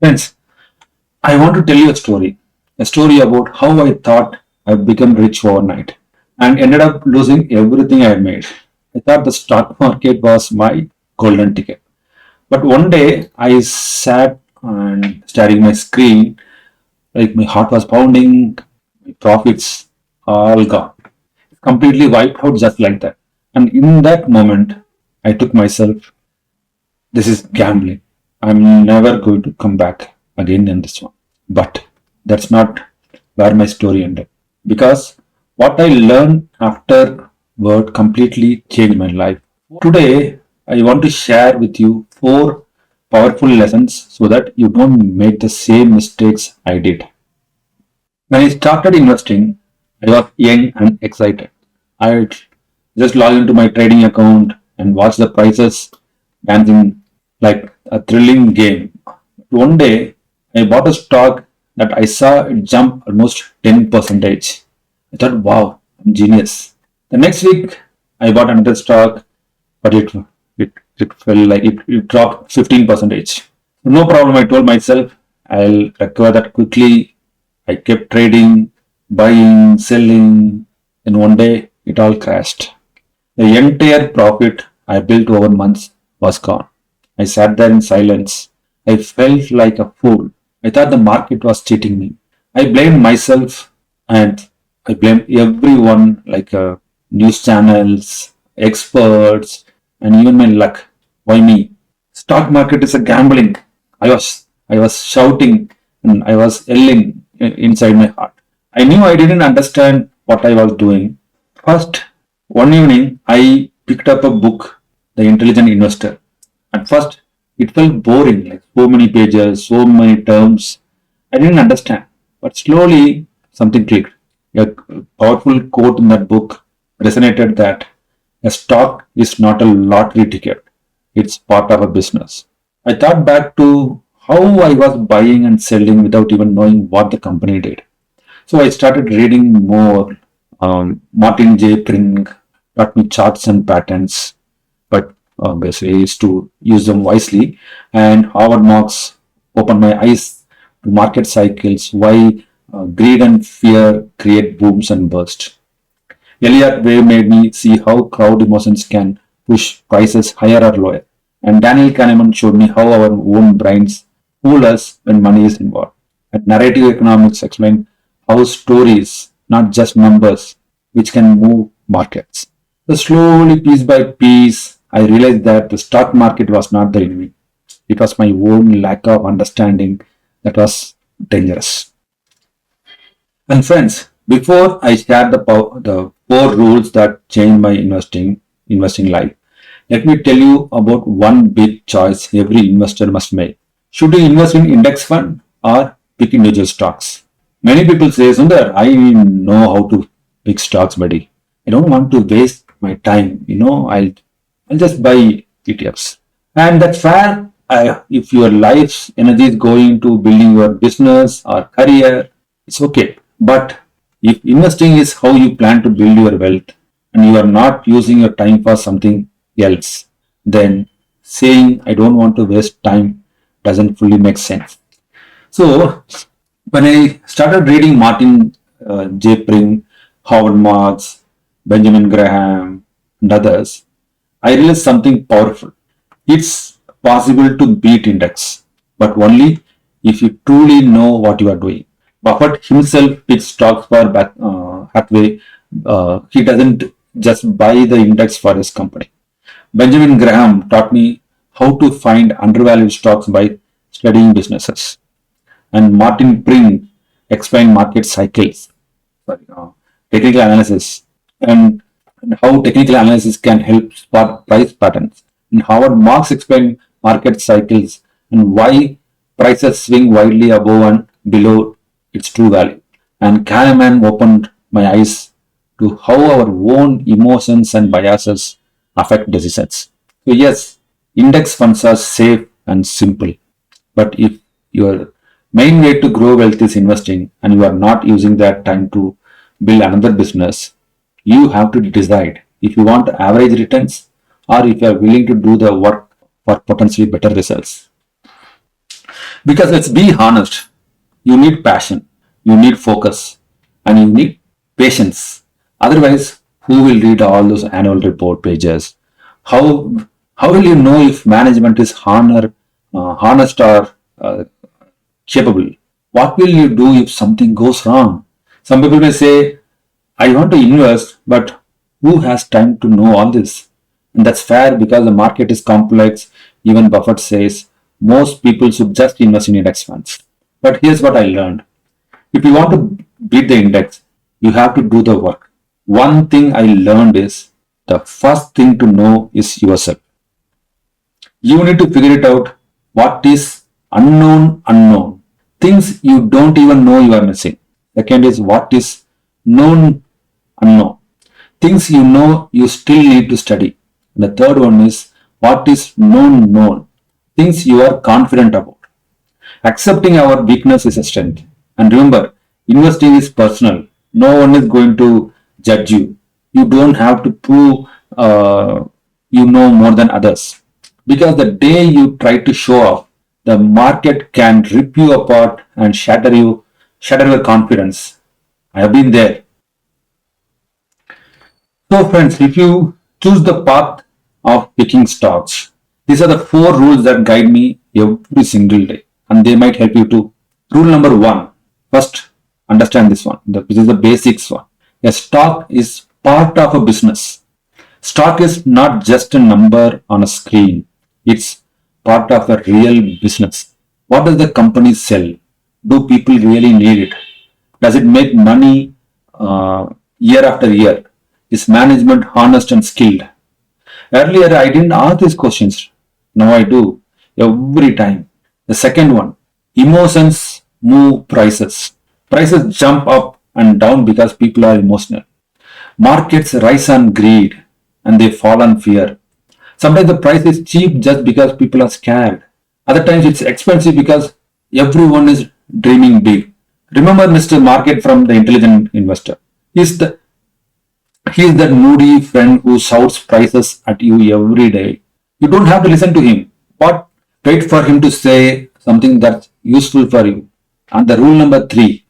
Friends, I want to tell you a story about how I thought I'd become rich overnight and ended up losing everything I had made. I thought the stock market was my golden ticket. But one day I sat and staring my screen, like my heart was pounding, my profits all gone, completely wiped out just like that. And in that moment, I took myself, this is gambling. I'm never going to come back again in this one. But that's not where my story ended. Because what I learned afterward completely changed my life. Today, I want to share with you four powerful lessons so that you don't make the same mistakes I did. When I started investing, I was young and excited. I just logged into my trading account and watched the prices dancing like a thrilling game. One day, I bought a stock that I saw it jump almost 10%. I thought, wow, I'm genius. The next week, I bought another stock, but it felt like it dropped 15%. No problem, I told myself, I'll recover that quickly. I kept trading, buying, selling, and one day it all crashed. The entire profit I built over months was gone. I sat there in silence. I felt like a fool. I thought the market was cheating me. I blamed myself and I blamed everyone like news channels, experts, and even my luck. Why me? Stock market is a gambling. I was shouting and I was yelling inside my heart. I knew I didn't understand what I was doing. First, one evening I picked up a book, The Intelligent Investor. At first, it felt boring, like so many pages, so many terms. I didn't understand. But slowly, something clicked. A powerful quote in that book resonated that a stock is not a lottery ticket, it's part of a business. I thought back to how I was buying and selling without even knowing what the company did. So I started reading more. Martin J. Pring taught me charts and patterns, but obviously I used to use them wisely. And Howard Marks opened my eyes to market cycles, why greed and fear create booms and bursts. Elliott Wave made me see how crowd emotions can push prices higher or lower. And Daniel Kahneman showed me how our own brains fool us when money is involved. And narrative economics explained how stories, not just numbers, which can move markets. So slowly, piece by piece, I realized that the stock market was not the enemy. It was my own lack of understanding that was dangerous. And friends, before I share the four rules that changed my investing life, let me tell you about one big choice every investor must make. Should you invest in index fund or pick individual stocks? Many people say, Sundar, I know how to pick stocks, buddy. I don't want to waste my time. I'll just buy ETFs. And that's fair. If your life's energy is going to building your business or career, it's okay. But if investing is how you plan to build your wealth and you are not using your time for something else, then saying I don't want to waste time doesn't fully make sense. So when I started reading Martin J. Pring, Howard Marks, Benjamin Graham, and others, I realized something powerful. It's possible to beat index, but only if you truly know what you are doing. Buffett himself picks stocks for Hathaway. He doesn't just buy the index for his company. Benjamin Graham taught me how to find undervalued stocks by studying businesses. And Martin Pring explained market cycles, sorry, technical analysis, and, and how technical analysis can help spot price patterns. And Howard Marks explained market cycles and why prices swing widely above and below its true value. And Kahneman opened my eyes to how our own emotions and biases affect decisions. So yes, index funds are safe and simple. But if your main way to grow wealth is investing and you are not using that time to build another business, you have to decide if you want average returns or if you are willing to do the work for potentially better results. Because let's be honest, you need passion, you need focus, and you need patience. Otherwise, who will read all those annual report pages? How how will you know if management is honest or capable? What will you do if something goes wrong? Some people may say, I want to invest, but who has time to know all this? And that's fair because the market is complex. Even Buffett says most people should just invest in index funds. But here's what I learned. If you want to beat the index, you have to do the work. One thing I learned is the first thing to know is yourself. You need to figure it out what is unknown. Things you don't even know you are missing. Second is what is known unknown. Things you know you still need to study. And the third one is what is known. Things you are confident about. Accepting our weakness is a strength. And remember, investing is personal. No one is going to judge you. You don't have to prove you know more than others. Because the day you try to show off, the market can rip you apart and shatter your confidence. I have been there. So, friends, if you choose the path of picking stocks, these are the four rules that guide me every single day, and they might help you too. Rule number one, first, understand this one. This is the basics one. A stock is part of a business. Stock is not just a number on a screen, it's part of a real business. What does the company sell? Do people really need it? Does it make money year after year? Is management honest and skilled? Earlier, I didn't ask these questions. Now I do every time. The second one, emotions move prices. Prices jump up and down because people are emotional. Markets rise on greed and they fall on fear. Sometimes the price is cheap just because people are scared. Other times it's expensive because everyone is dreaming big. Remember Mr. Market from the Intelligent Investor. He's the He is that moody friend who shouts prices at you every day. You don't have to listen to him, but wait for him to say something that's useful for you. And the rule number three,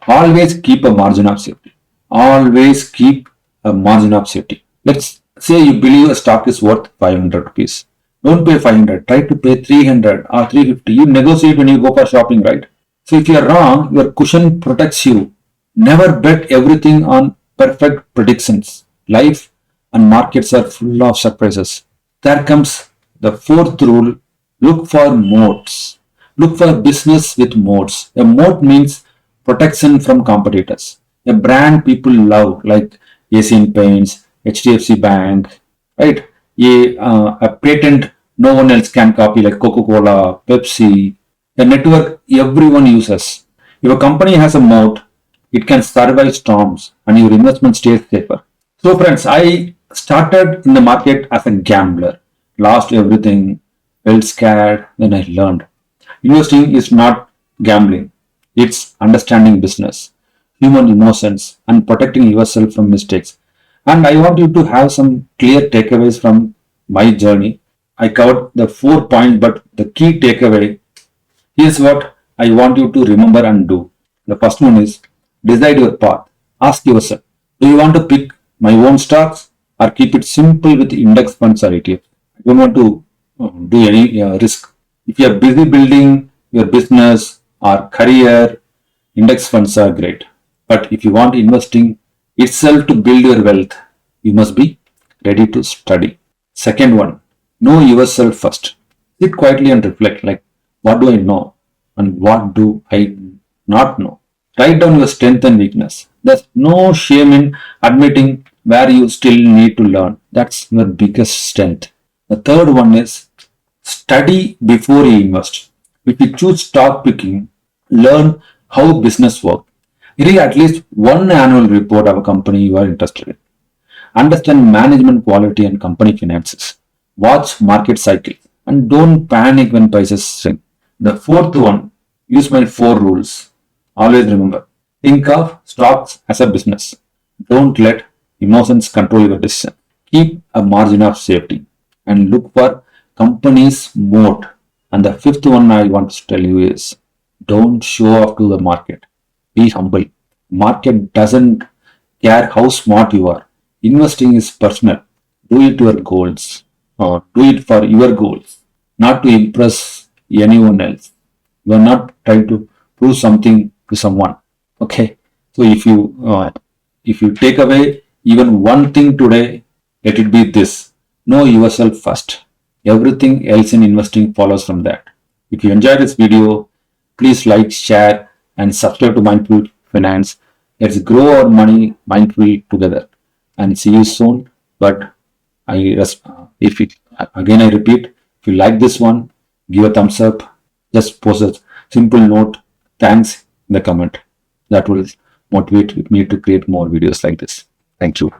always keep a margin of safety. Always keep a margin of safety. Let's say you believe a stock is worth 500 rupees. Don't pay 500. Try to pay 300 or 350. You negotiate when you go for shopping, right? So if you are wrong, your cushion protects you. Never bet everything on perfect predictions. Life and markets are full of surprises. There comes the fourth rule, look for moats. Look for business with moats. A moat means protection from competitors. A brand people love, like Asian Paints, HDFC Bank, right? A patent no one else can copy, like Coca Cola, Pepsi. A network everyone uses. If a company has a moat, it can survive storms and your investment stays safer. So, friends, I started in the market as a gambler, lost everything, felt scared, then I learned. Investing is not gambling, it's understanding business, human emotions, and protecting yourself from mistakes. And I want you to have some clear takeaways from my journey. I covered the 4 points, but the key takeaway, here's what I want you to remember and do. The first one is decide your path. Ask yourself, do you want to pick my own stocks or keep it simple with index funds or ETF? I don't want to do any risk. If you are busy building your business or career, index funds are great. But if you want investing itself to build your wealth, you must be ready to study. Second one, know yourself first. Sit quietly and reflect like, what do I know and what do I not know? Write down your strength and weakness. There's no shame in admitting where you still need to learn. That's your biggest strength. The third one is study before you invest. If you choose stock picking, learn how business works. Read at least one annual report of a company you are interested in. Understand management quality and company finances. Watch market cycles and don't panic when prices shrink. The fourth one, use my four rules. Always remember, think of stocks as a business. Don't let emotions control your decision. Keep a margin of safety and look for companies' moat. And the fifth one I want to tell you is don't show off to the market. Be humble. Market doesn't care how smart you are. Investing is personal. Do it your goals or do it for your goals, not to impress anyone else. You are not trying to prove something to someone. Okay. So if you take away even one thing today, let it be this: know yourself first. Everything else in investing follows from that. If you enjoyed this video, please like, share, and subscribe to Mindful Finance. Let's grow our money mindfully together. And see you soon. But if it, again I repeat, if you like this one, give a thumbs up. Just post a simple note, thanks in the comment. That will motivate me to create more videos like this. Thank you.